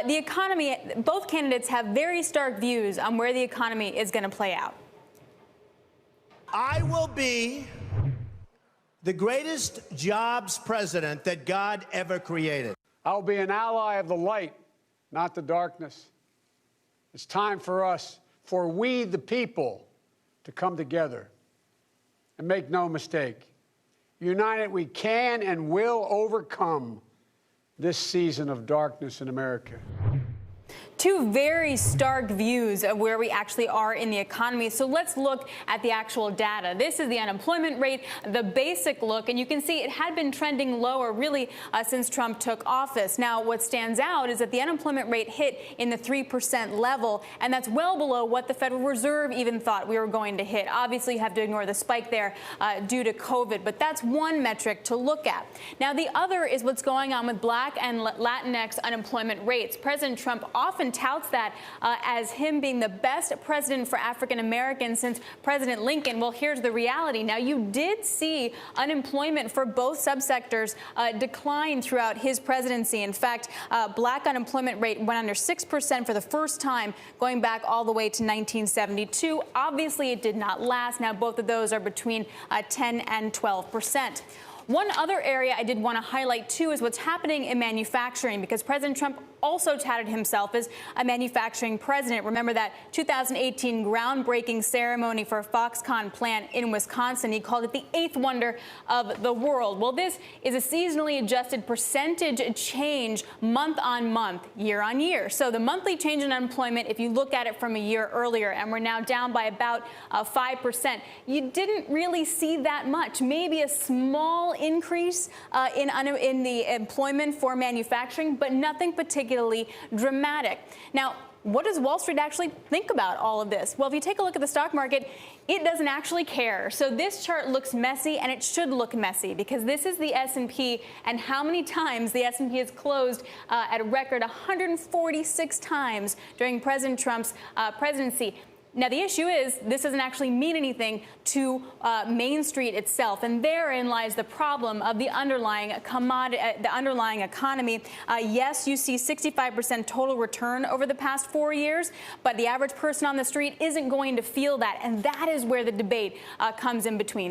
The economy, both candidates have very stark views on where the economy is going to play out. I will be the greatest jobs president that God ever created. I'll be an ally of the light, not the darkness. It's time for us, for we the people, to come together. And make no mistake, united we can and will overcome this season of darkness in America. Two very stark views of where we actually are in the economy. So let's look at the actual data. This is the unemployment rate, the basic look, and you can see it had been trending lower really since Trump took office. Now, what stands out is that the unemployment rate hit in the 3% level, and that's well below what the Federal Reserve even thought we were going to hit. Obviously, you have to ignore the spike there due to COVID, but that's one metric to look at. Now, the other is what's going on with Black and Latinx unemployment rates. President Trump often touts that as him being the best president for African Americans since President Lincoln. Well, here's the reality. Now, you did see unemployment for both subsectors decline throughout his presidency. In fact, Black unemployment rate went under 6% for the first time, going back all the way to 1972. Obviously, it did not last. Now, both of those are between 10 and 12%. One other area I did want to highlight, too, is what's happening in manufacturing, because President Trump also touted himself as a manufacturing president. Remember that 2018 groundbreaking ceremony for a Foxconn plant in Wisconsin. He called it the eighth wonder of the world. Well, this is a seasonally adjusted percentage change month on month, year on year. So the monthly change in unemployment, if you look at it from a year earlier, and we're now down by about 5%, you didn't really see that much. Maybe a small increase in the employment for manufacturing, but nothing particularly dramatic. Now, what does Wall Street actually think about all of this? Well, if you take a look at the stock market, it doesn't actually care. So this chart looks messy, and it should look messy, because this is the S&P, and how many times the S&P has closed at a record 146 times during President Trump's presidency. Now, the issue is this doesn't actually mean anything to Main Street itself, and therein lies the problem of the underlying economy. Yes, you see 65% total return over the past 4 years, but the average person on the street isn't going to feel that, and that is where the debate comes in between.